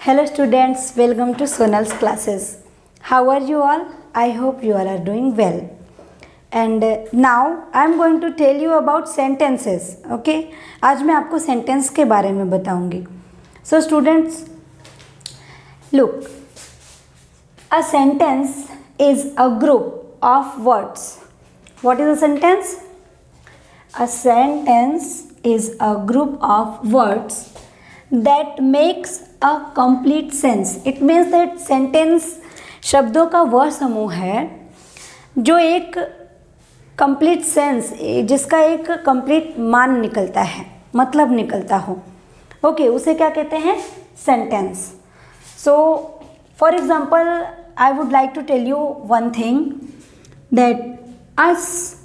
Hello students, welcome to Sonal's classes. How are you all? I hope you all are doing well. And now I am going to tell you about sentences. Okay? आज मैं आपको sentence के बारे में बताऊंगी. So students, look. A sentence is a group of words. What is a sentence? A sentence is a group of words that makes a complete sense. It means that sentence शब्दों का वह समूह है जो एक complete sense, जिसका एक complete मान निकलता है, मतलब निकलता हो. ओके, उसे क्या कहते हैं? Sentence. So for example, I would like to tell you one thing, that us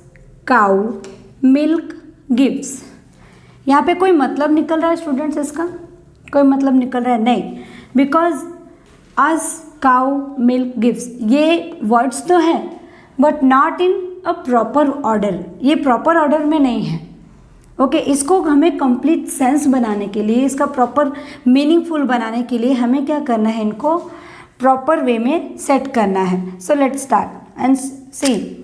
cow milk gives. यहाँ पे कोई मतलब निकल रहा है स्टूडेंट्स? इसका कोई मतलब निकल रहा है? नहीं, because us cow milk gives, ये वर्ड्स तो हैं but not in a proper order. ये प्रॉपर ऑर्डर में नहीं है. ओके, इसको हमें कंप्लीट सेंस बनाने के लिए, इसका प्रॉपर मीनिंगफुल बनाने के लिए हमें क्या करना है? इनको प्रॉपर वे में सेट करना है. So let's start and see.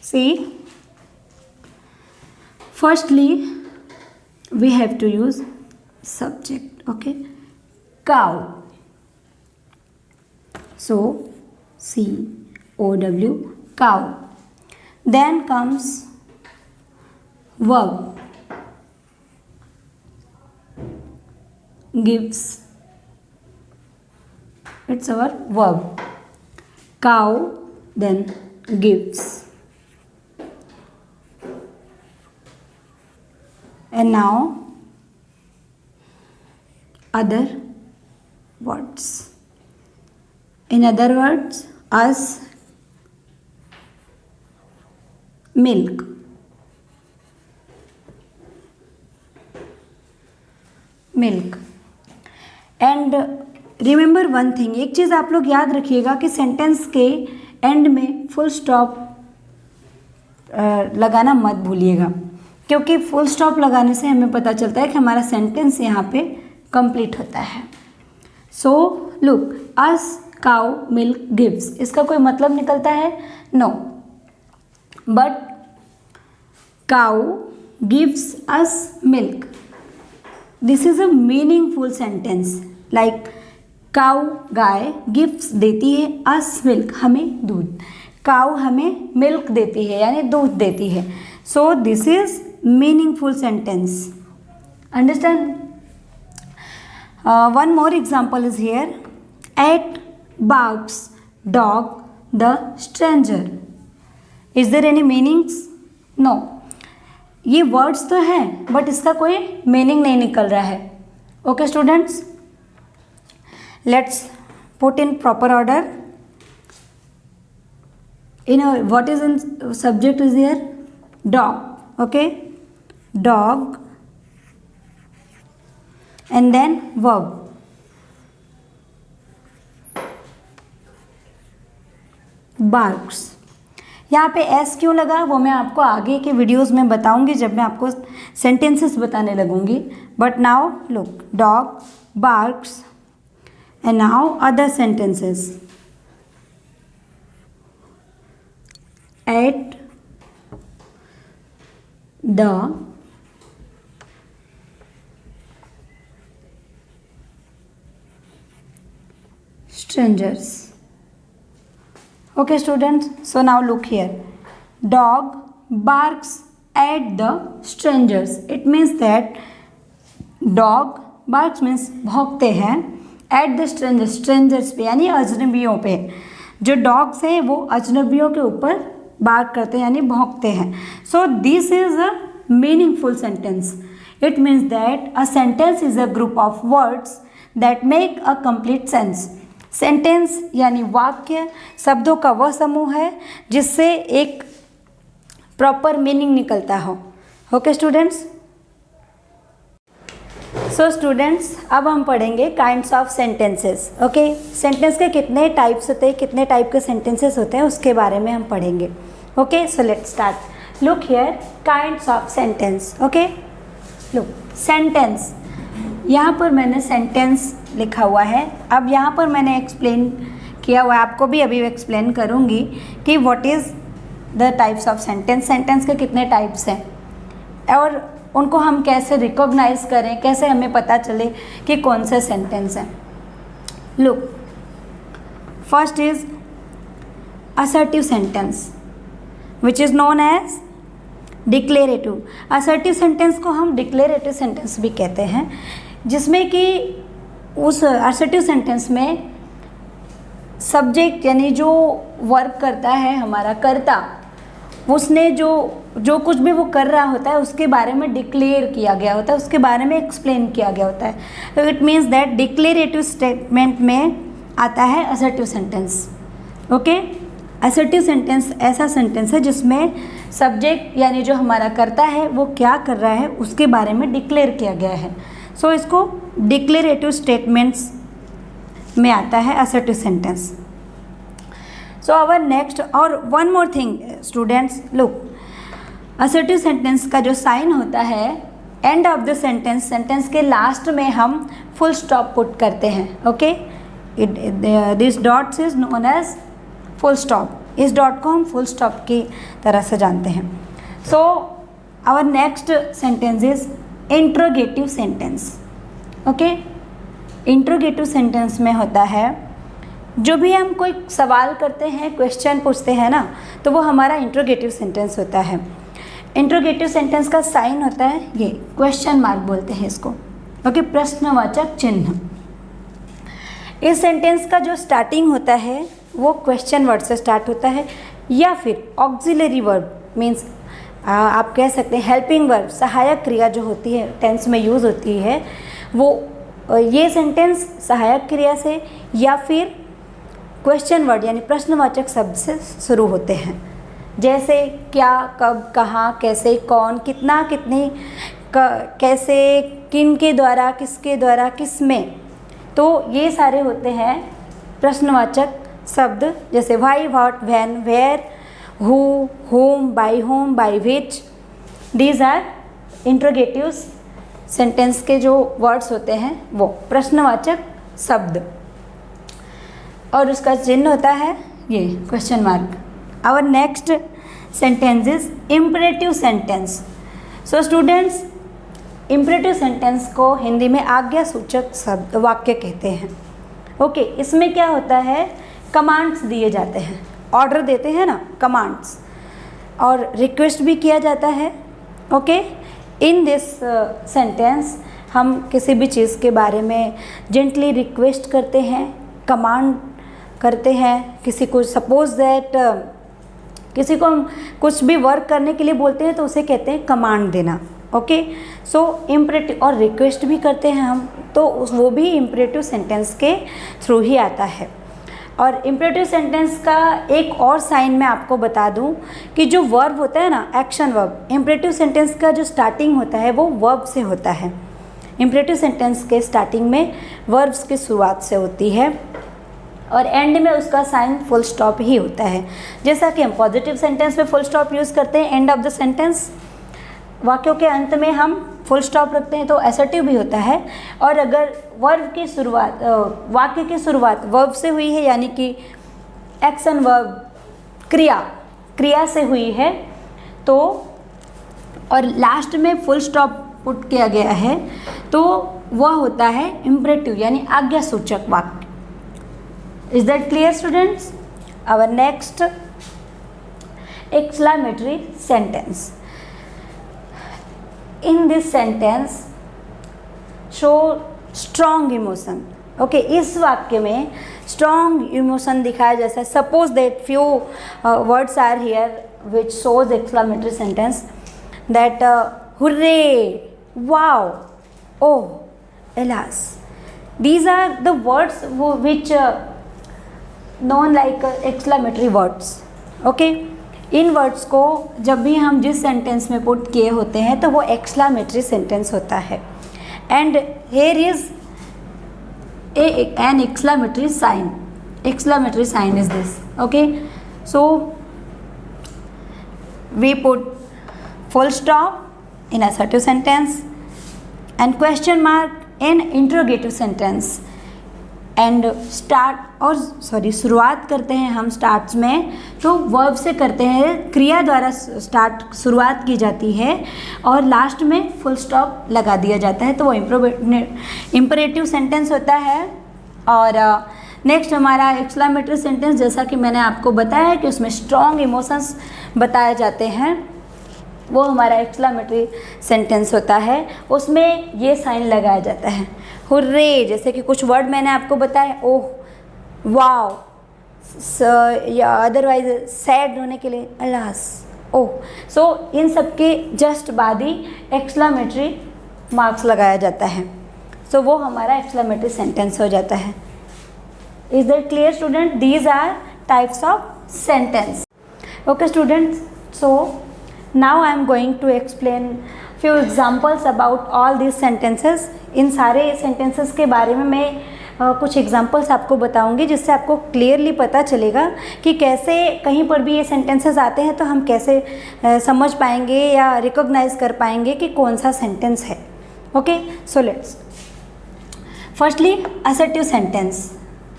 See, firstly we have to use subject. Okay, cow. So COW, cow. Then comes verb, gives. It's our verb. Cow then gives. And now other words. In other words, us milk. Milk. And remember one thing, एक चीज़ आप लोग याद रखिएगा कि sentence के and में full stop लगाना मत भूलिएगा, क्योंकि फुल स्टॉप लगाने से हमें पता चलता है कि हमारा सेंटेंस यहाँ पे कंप्लीट होता है. So look, us cow milk gives, इसका कोई मतलब निकलता है? No, but cow gives us milk. This is a meaningful sentence. Like cow गाय गिव्स देती है अस मिल्क, हमें दूध. काउ हमें मिल्क देती है यानी दूध देती है. सो this is meaningful sentence. Understand? One more example is here. At barks dog the stranger. Is there any meanings? No. ये words तो हैं but इसका कोई meaning नहीं निकल रहा है. Okay students, let's put in proper order. What is in subject is here? Dog. Okay, dog, and then verb. Barks. यहाँ पे एस क्यों लगा वो मैं आपको आगे के वीडियोस में बताऊंगी जब मैं आपको सेंटेंसेस बताने लगूंगी. But now look, dog barks and now other sentences. At the strangers. Okay students, so now look here. Dog barks at the strangers. It means that dog barks means भौंकते हैं at the strangers, strangers पे यानी अजनबियों पे. जो dogs हैं वो अजनबियों के ऊपर bark करते हैं यानी भौंकते हैं. So this is a meaningful sentence. It means that a sentence is a group of words that make a complete sense. Sentence यानी वाक्य शब्दों का वह समूह है जिससे एक प्रॉपर मीनिंग निकलता हो. Okay students? सो स्टूडेंट्स, अब हम पढ़ेंगे kinds of sentences. Okay, sentence के कितने टाइप्स होते हैं, कितने टाइप के सेंटेंसेस होते हैं उसके बारे में हम पढ़ेंगे. Okay, so let's start. look here, kinds of sentence. Okay, look, sentence. यहाँ पर मैंने सेंटेंस लिखा हुआ है. अब यहाँ पर मैंने एक्सप्लेन किया हुआ है, आपको भी अभी एक्सप्लेन करूँगी कि what is the types of sentence. Sentence के कितने टाइप्स हैं और उनको हम कैसे रिकॉग्नाइज करें, कैसे हमें पता चले कि कौन से सेंटेंस हैं. Look, first is assertive sentence which is known as declarative. Assertive sentence को हम डिक्लेरेटिव सेंटेंस भी कहते हैं, जिसमें कि उस असर्टिव सेंटेंस में सब्जेक्ट यानी जो वर्क करता है हमारा कर्ता, उसने जो कुछ भी वो कर रहा होता है उसके बारे में डिक्लेयर किया गया होता है, उसके बारे में एक्सप्लेन किया गया होता है. तो it means that declarative statement में आता है assertive sentence. Okay, assertive sentence ऐसा सेंटेंस है जिसमें सब्जेक्ट यानी जो हमारा कर्ता है वो क्या कर रहा है उसके बारे में डिक्लेयर किया गया है. सो इसको डिक्लेरेटिव स्टेटमेंट्स में आता है assertive sentence. So our next, और one more thing students, look, assertive sentence का जो साइन होता है end of the sentence, sentence के लास्ट में हम फुल स्टॉप पुट करते हैं. Okay, this dots is known as full stop. इस डॉट को हम फुल स्टॉप की तरह से जानते हैं. So our next sentence is interrogative sentence. Okay, interrogative sentence में होता है जो भी हम कोई सवाल करते हैं, क्वेश्चन पूछते हैं ना, तो वो हमारा इंट्रोगेटिव सेंटेंस होता है. इंट्रोगेटिव सेंटेंस का साइन होता है ये क्वेश्चन मार्क बोलते हैं इसको. ओके, प्रश्नवाचक चिन्ह. इस सेंटेंस का जो स्टार्टिंग होता है वो क्वेश्चन वर्ड से स्टार्ट होता है, या फिर ऑक्सिलरी वर्ब मीन्स आप कह सकते हैं हेल्पिंग वर्ब, सहायक क्रिया जो होती है टेंस में यूज़ होती है, वो ये सेंटेंस सहायक क्रिया से या फिर क्वेश्चन वर्ड यानी प्रश्नवाचक शब्द से शुरू होते हैं. जैसे क्या, कब, कहाँ, कैसे, कौन, कितना, कितनी, कैसे, किन के द्वारा, किसके द्वारा, किस में. तो ये सारे होते हैं प्रश्नवाचक शब्द, जैसे why, what, when, where, who, whom, by which. These are interrogative sentence के जो वर्ड्स होते हैं वो प्रश्नवाचक शब्द, और उसका चिन्ह होता है ये question mark. Our next sentence is imperative sentence. So students, imperative sentence को हिंदी में आज्ञासूचक शब्द वाक्य कहते हैं. ओके, इसमें क्या होता है, कमांड्स दिए जाते हैं, ऑर्डर देते हैं ना, कमांड्स, और रिक्वेस्ट भी किया जाता है. ओके, इन दिस सेंटेंस हम किसी भी चीज़ के बारे में जेंटली रिक्वेस्ट करते हैं, कमांड करते हैं. किसी को सपोज दैट किसी को हम कुछ भी वर्क करने के लिए बोलते हैं तो उसे कहते हैं कमांड देना. ओके, सो इम्परेटिव, और रिक्वेस्ट भी करते हैं हम, तो वो भी इम्परेटिव सेंटेंस के थ्रू ही आता है. और इम्परेटिव सेंटेंस का एक और साइन मैं आपको बता दूं कि जो वर्ब होता है ना, एक्शन वर्ब, इम्परेटिव सेंटेंस का जो स्टार्टिंग होता है वो वर्ब से होता है. इम्परेटिव सेंटेंस के स्टार्टिंग में वर्ब्स की शुरुआत से होती है और एंड में उसका साइन फुल स्टॉप ही होता है. जैसा कि हम पॉजिटिव सेंटेंस में फुल स्टॉप यूज़ करते हैं एंड ऑफ द सेंटेंस, वाक्यों के अंत में हम फुल स्टॉप रखते हैं, तो असर्टिव भी होता है. और अगर वर्ब की शुरुआत, वाक्य की शुरुआत वर्ब से हुई है यानी कि एक्शन वर्ब, क्रिया से हुई है, तो और लास्ट में फुल स्टॉप पुट किया गया है, तो वह होता है इम्परेटिव यानी आज्ञासूचक वाक्य. Is that clear students? Our next exclamatory sentence. In this sentence show strong emotion. Okay, इस वाक्य में स्ट्रॉन्ग इमोशन दिखाया जैसा. Suppose that few words are here which shows exclamatory sentence, that hurray, wow, oh, alas. These are the words which known like exclamatory words. Okay, इन words को जब भी हम जिस सेंटेंस में पुट किए होते हैं तो वो एक्सक्लेमेटरी सेंटेंस होता है. And here is an exclamatory sign. Exclamatory sign is this. Okay, so we put full stop in assertive sentence and question mark in interrogative sentence and start और शुरुआत करते हैं हम स्टार्ट्स में तो वर्ब से करते हैं, क्रिया द्वारा शुरुआत की जाती है और लास्ट में फुल स्टॉप लगा दिया जाता है, तो वो इम्परेटिव सेंटेंस होता है। और नेक्स्ट हमारा एक्सक्लेमेटरी सेंटेंस, जैसा कि मैंने आपको बताया कि उसमें स्ट्रॉन्ग इमोशंस बताए जाते हैं, वो हमारा एक्सक्लेमेटरी सेंटेंस होता है। उसमें ये साइन लगाया जाता है, हुर्रे, जैसे कि कुछ वर्ड मैंने आपको बताया, ओह, वाओ, या अदरवाइज सैड होने के लिए अलास, ओह। सो इन सब के जस्ट बाद ही एक्सक्लेमेटरी मार्क्स लगाया जाता है, सो वो हमारा एक्सक्लेमेटरी सेंटेंस हो जाता है। Is that clear student? These are types of sentence. Okay students, so now I am going to explain few examples about all these sentences। इन सारे sentences के बारे में मैं कुछ examples आपको बताऊंगी, जिससे आपको clearly पता चलेगा कि कैसे कहीं पर भी ये sentences आते हैं तो हम कैसे समझ पाएंगे या recognize कर पाएंगे कि कौन सा sentence है। Okay, so let's firstly assertive sentence।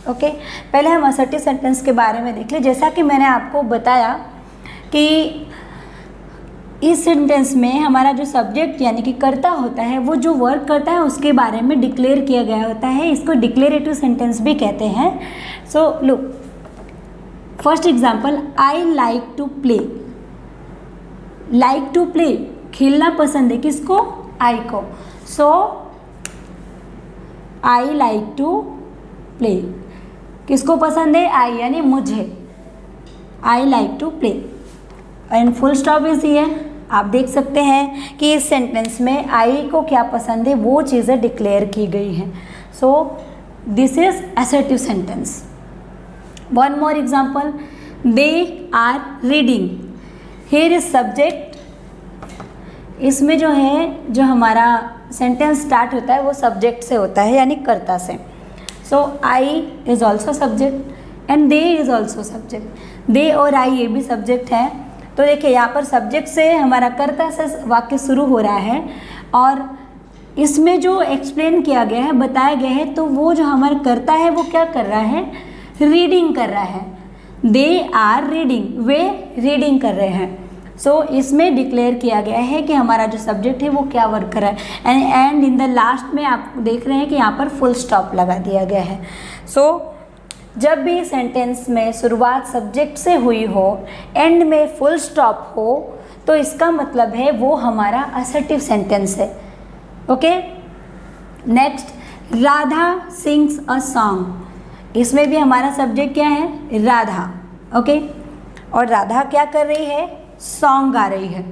Okay, पहले हम assertive sentence के बारे में देख लें। जैसा कि मैंने आपको बताया कि इस सेंटेंस में हमारा जो सब्जेक्ट यानी कि कर्ता होता है, वो जो वर्क करता है उसके बारे में डिक्लेयर किया गया होता है, इसको डिक्लेरेटिव सेंटेंस भी कहते हैं। So look, first example, I like to play. Like to play, खेलना पसंद है, किसको? आई को। So I like to play, किसको पसंद है? आई, यानी मुझे। I like to play and full stop is here. आप देख सकते हैं कि इस सेंटेंस में आई को क्या पसंद है वो चीज़ें डिक्लेयर की गई हैं। So this is assertive sentence. One more example, they are reading. Here is subject. इसमें जो है, जो हमारा सेंटेंस स्टार्ट होता है वो सब्जेक्ट से होता है, यानी कर्ता से। So I is also subject and they is also subject. They और आई ये भी सब्जेक्ट है। तो देखिए यहाँ पर सब्जेक्ट से हमारा कर्ता से वाक्य शुरू हो रहा है और इसमें जो एक्सप्लेन किया गया है, बताया गया है, तो वो जो हमारा कर्ता है वो क्या कर रहा है? रीडिंग कर रहा है। दे आर रीडिंग, वे रीडिंग कर रहे हैं। सो इसमें डिक्लेयर किया गया है कि हमारा जो सब्जेक्ट है वो क्या वर्क कर रहा है। एंड इन द लास्ट में आप देख रहे हैं कि यहाँ पर फुल स्टॉप लगा दिया गया है। सो जब भी सेंटेंस में शुरुआत सब्जेक्ट से हुई हो, एंड में फुल स्टॉप हो, तो इसका मतलब है वो हमारा असर्टिव सेंटेंस है। Okay, next, Radha sings a song. इसमें भी हमारा सब्जेक्ट क्या है? राधा। ओके, और राधा क्या कर रही है? सॉन्ग गा रही है।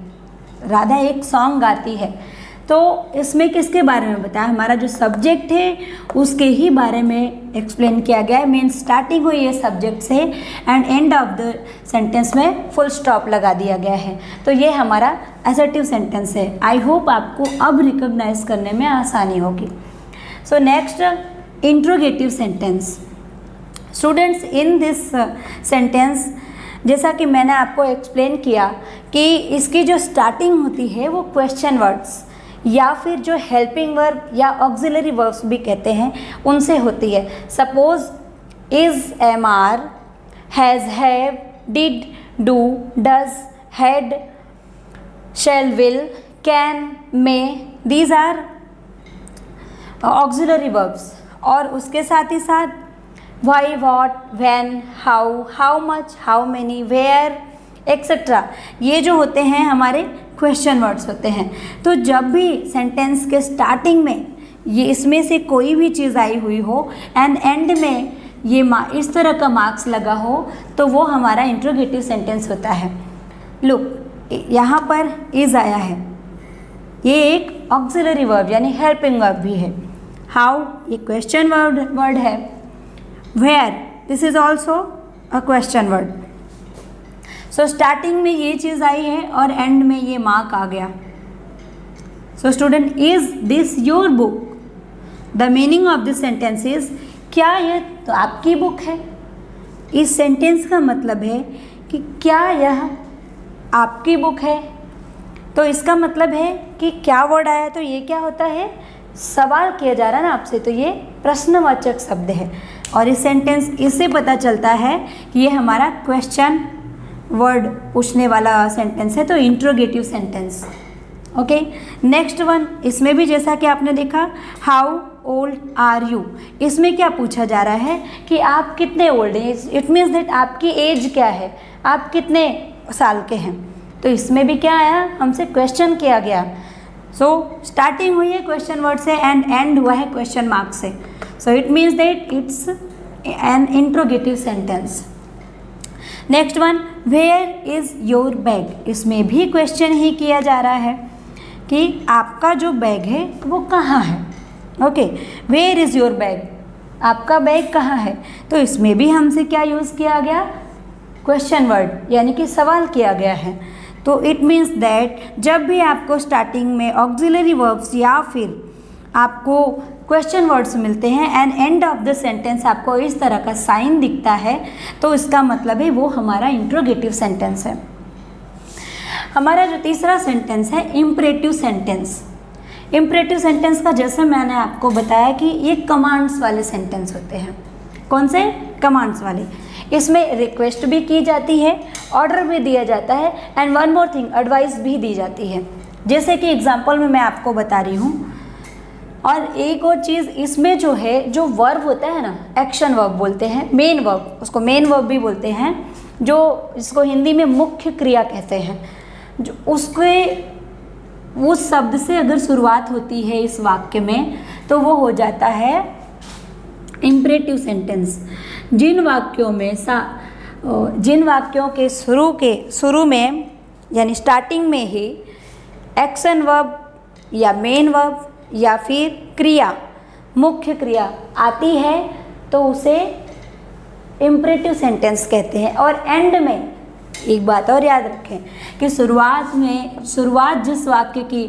राधा एक सॉन्ग गाती है। तो इसमें किसके बारे में बताया? हमारा जो सब्जेक्ट है उसके ही बारे में एक्सप्लेन किया गया है। मीन स्टार्टिंग हुई है सब्जेक्ट से and and of the sentence में फुल स्टॉप लगा दिया गया है। तो ये हमारा असर्टिव सेंटेंस है। आई होप आपको अब रिकॉग्नाइज करने में आसानी होगी। So next, interrogative sentence. Students, in this sentence, जैसा कि मैंने आपको एक्सप्लेन किया कि इसकी जो स्टार्टिंग होती है वो क्वेश्चन वर्ड्स या फिर जो हेल्पिंग वर्ब या ऑक्सिलरी वर्ब्स भी कहते हैं उनसे होती है। Suppose, is, am, are, has, have, did, do, does, had, shall, will, can, may, these are auxiliary verbs. और उसके साथ ही साथ why, what, when, how, how much, how many, where, etcetera, ये जो होते हैं हमारे क्वेश्चन वर्ड्स होते हैं। तो जब भी सेंटेंस के स्टार्टिंग में ये इसमें से कोई भी चीज़ आई हुई हो एंड एंड में ये इस तरह का मार्क्स लगा हो, तो वो हमारा इंट्रोगेटिव सेंटेंस होता है। लुक, यहाँ पर इज़ आया है, ये एक ऑक्सिलरी वर्ब यानी हेल्पिंग वर्ब भी है। हाउ, ये क्वेश्चन वर्ड है। Where, this is also a question word. So starting में ये चीज़ आई है और एंड में ये मार्क आ गया। So student, is this your book? The meaning of this sentence is, क्या यह तो आपकी बुक है? इस सेंटेंस का मतलब है कि क्या यह आपकी बुक है? तो इसका मतलब है कि क्या वर्ड आया, तो ये क्या होता है, सवाल किया जा रहा है ना आपसे, तो ये प्रश्नवाचक शब्द है। और इस सेंटेंस इससे पता चलता है कि ये हमारा क्वेश्चन वर्ड पूछने वाला सेंटेंस है, तो interrogative sentence. Okay, next one, इसमें भी जैसा कि आपने देखा हाउ ओल्ड आर यू, इसमें क्या पूछा जा रहा है कि आप कितने ओल्ड हैं। इट मीन्स दैट आपकी एज क्या है, आप कितने साल के हैं। तो इसमें भी क्या आया, हमसे क्वेश्चन किया गया। सो स्टार्टिंग हुई है क्वेश्चन वर्ड से एंड एंड हुआ है क्वेश्चन मार्क से। So it means that it's an interrogative sentence. Next one, where is your bag, इसमें भी क्वेश्चन ही किया जा रहा है कि आपका जो बैग है वो कहाँ है। Okay, where is your bag, आपका बैग कहाँ है। तो इसमें भी हमसे क्या यूज़ किया गया, क्वेश्चन वर्ड, यानी कि सवाल किया गया है। तो इट मीन्स दैट जब भी आपको स्टार्टिंग में ऑक्सिलरी वर्ब्स या फिर आपको क्वेश्चन वर्ड्स मिलते हैं and and of the sentence आपको इस तरह का साइन दिखता है, तो इसका मतलब है वो हमारा इंट्रोगेटिव सेंटेंस है। हमारा जो तीसरा सेंटेंस है इम्परेटिव सेंटेंस। इम्परेटिव सेंटेंस का जैसे मैंने आपको बताया कि ये कमांड्स वाले सेंटेंस होते हैं। कौन से, कमांड्स वाले। इसमें रिक्वेस्ट भी की जाती है, ऑर्डर भी दिया जाता है and one more thing, advice भी दी जाती है। जैसे कि एग्जांपल में मैं आपको बता रही हूँ। और एक और चीज़ इसमें जो है, जो वर्ब होता है ना, एक्शन वर्ब बोलते हैं, मेन वर्ब, उसको मेन वर्ब भी बोलते हैं, जो इसको हिंदी में मुख्य क्रिया कहते हैं। जो उसके उस शब्द से अगर शुरुआत होती है इस वाक्य में, तो वो हो जाता है इम्परेटिव सेंटेंस। जिन वाक्यों के शुरू में यानी स्टार्टिंग में ही एक्शन वर्ब या मेन वर्ब या फिर क्रिया, मुख्य क्रिया आती है, तो उसे इम्परेटिव सेंटेंस कहते हैं। और एंड में एक बात और याद रखें कि शुरुआत जिस वाक्य की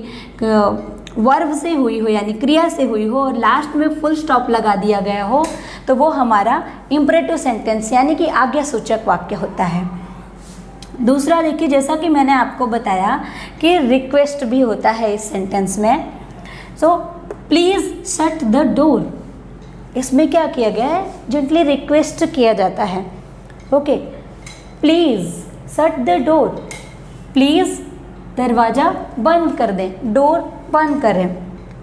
वर्ब से हुई हो यानी क्रिया से हुई हो और लास्ट में फुल स्टॉप लगा दिया गया हो, तो वो हमारा इम्परेटिव सेंटेंस यानी कि आज्ञासूचक वाक्य होता है। दूसरा देखिए, जैसा कि मैंने आपको बताया कि रिक्वेस्ट भी होता है इस सेंटेंस में। So please shut the door, इसमें क्या किया गया है, जेंटली रिक्वेस्ट किया जाता है। Okay, please shut the door, please दरवाज़ा बंद कर दें, डोर बंद करें।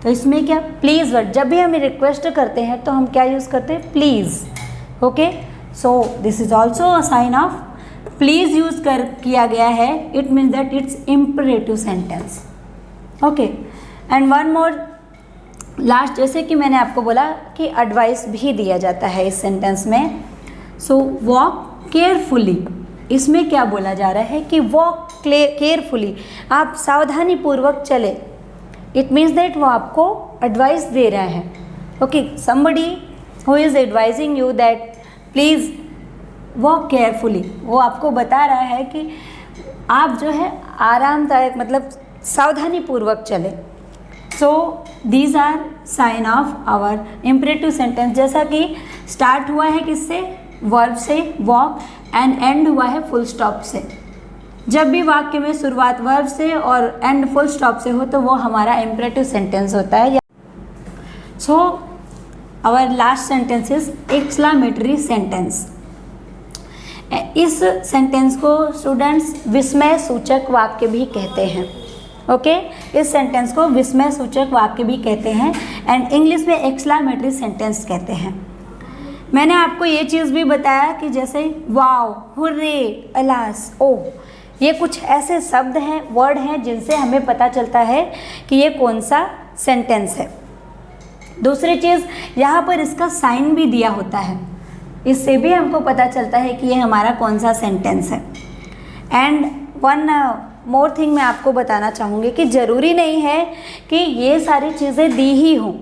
तो इसमें क्या, प्लीज़ वर्ड, जब भी हम रिक्वेस्ट करते हैं तो हम क्या यूज़ करते हैं, please. Okay, so this is also a sign of please use किया गया है। It means that it's imperative sentence. Okay, and one more last, जैसे कि मैंने आपको बोला कि एडवाइस भी दिया जाता है इस सेंटेंस में। सो वॉक केयरफुली, इसमें क्या बोला जा रहा है कि वॉक केयरफुली, आप सावधानी पूर्वक चले। इट मीन्स दैट वो आपको एडवाइस दे रहा है। Okay, somebody who is advising you that please walk carefully, वो आपको बता रहा है कि आप जो है आरामदायक, मतलब सावधानी पूर्वक चले। So these are sign of our imperative sentence. जैसा कि स्टार्ट हुआ है किससे, वर्ब से वॉक, एंड एंड हुआ है फुल स्टॉप से। जब भी वाक्य में शुरुआत वर्ब से और एंड फुल स्टॉप से हो, तो वो हमारा इम्परेटिव सेंटेंस होता है। So our last sentence is exclamatory sentence. इस सेंटेंस को स्टूडेंट्स विस्मय सूचक वाक्य भी कहते हैं। ओके, इस सेंटेंस को विस्मय सूचक वाक्य भी कहते हैं एंड इंग्लिश में एक्सक्लेमेटरी सेंटेंस कहते हैं। मैंने आपको ये चीज़ भी बताया कि जैसे वाओ, हुर्रे, अलास, ओ, ये कुछ ऐसे शब्द हैं, वर्ड हैं, जिनसे हमें पता चलता है कि ये कौन सा सेंटेंस है। दूसरी चीज़, यहाँ पर इसका साइन भी दिया होता है, इससे भी हमको पता चलता है कि ये हमारा कौन सा सेंटेंस है। एंड वन मोर थिंग मैं आपको बताना चाहूँगी कि ज़रूरी नहीं है कि ये सारी चीज़ें दी ही हों।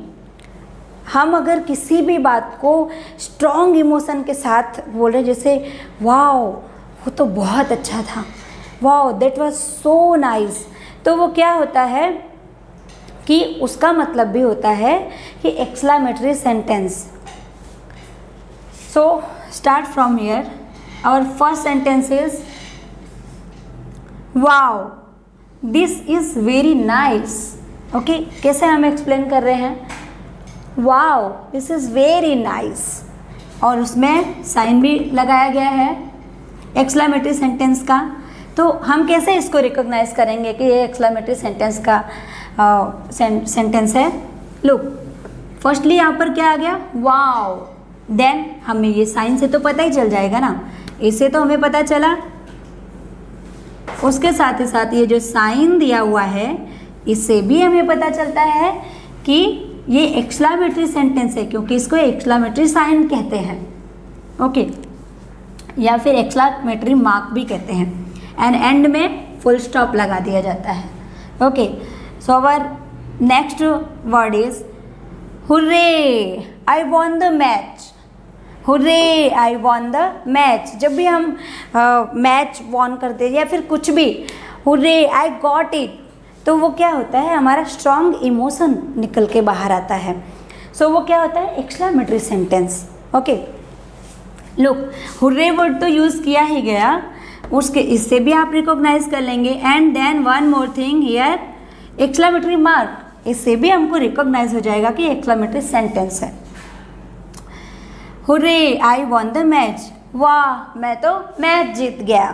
हम अगर किसी भी बात को स्ट्रॉन्ग इमोशन के साथ बोल रहे, जैसे वाओ वो तो बहुत अच्छा था, wow that was so nice, तो वो क्या होता है कि उसका मतलब भी होता है कि exclamatory sentence. So start from here, our first sentence is wow this is very nice. Okay, कैसे हम एक्सप्लेन कर रहे हैं, wow this is very nice, और उसमें साइन भी लगाया गया है एक्सक्लेमेटरी सेंटेंस का। तो हम कैसे इसको रिकॉग्नाइज करेंगे कि ये एक्सक्लेमेटरी सेंटेंस का सेंटेंस है। लुक, फर्स्टली यहाँ पर क्या आ गया, वाओ, देन हमें ये साइन से तो पता ही चल जाएगा ना, इससे तो हमें पता चला। उसके साथ ही साथ ये जो साइन दिया हुआ है इससे भी हमें पता चलता है कि ये एक्सक्लेमेटरी सेंटेंस है, क्योंकि इसको एक्सक्लेमेटरी साइन कहते हैं। ओके, या फिर एक्सक्लेमेटरी मार्क भी कहते हैं। एंड एंड में फुल स्टॉप लगा दिया जाता है। Okay, so our next word is hurray, I won the match. Hurray, I won the match. जब भी हम मैच वॉन करते हैं या फिर कुछ भी, हुर्रे, आई गॉट इट, तो वो क्या होता है, हमारा स्ट्रॉन्ग इमोशन निकल के बाहर आता है। सो वो क्या होता है, exclamatory sentence. Okay, look, hurray word तो यूज़ किया ही गया, उसके इससे भी आप रिकॉग्नाइज कर लेंगे। And then one more thing here, exclamatory mark, इससे भी हमको रिकॉग्नाइज हो जाएगा कि एक्सक्लेमेटरी सेंटेंस है। Hurray, I won the match, वाह मैं तो मैच जीत गया।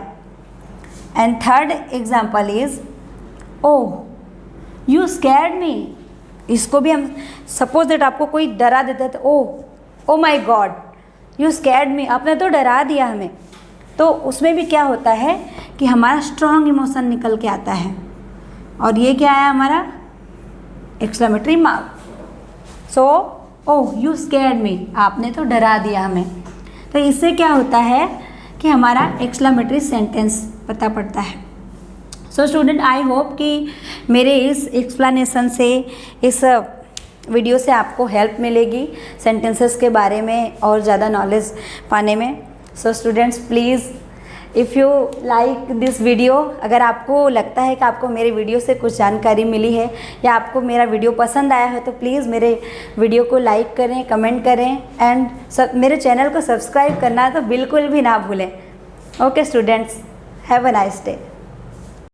And third example is, oh you scared me. इसको भी हम, सपोज दैट आपको कोई डरा देता है तो ओ माई गॉड यू स्कैर्ड मी, आपने तो डरा दिया हमें। तो उसमें भी क्या होता है कि हमारा स्ट्रॉन्ग इमोशन निकल के आता है, और ये क्या है हमारा exclamatory mark. So oh you scared me, आपने तो डरा दिया हमें। तो इससे क्या होता है कि हमारा एक्सक्लेमेटरी सेंटेंस पता पड़ता है। सो स्टूडेंट, आई होप कि मेरे इस एक्सप्लेनेशन से, इस वीडियो से आपको हेल्प मिलेगी सेंटेंसेस के बारे में और ज़्यादा नॉलेज पाने में। So students, please if you like this video, अगर आपको लगता है कि आपको मेरे वीडियो से कुछ जानकारी मिली है या आपको मेरा वीडियो पसंद आया है, तो प्लीज़ मेरे वीडियो को लाइक करें, कमेंट करें, एंड मेरे चैनल को सब्सक्राइब करना तो बिल्कुल भी ना भूलें। Okay students, have a nice day.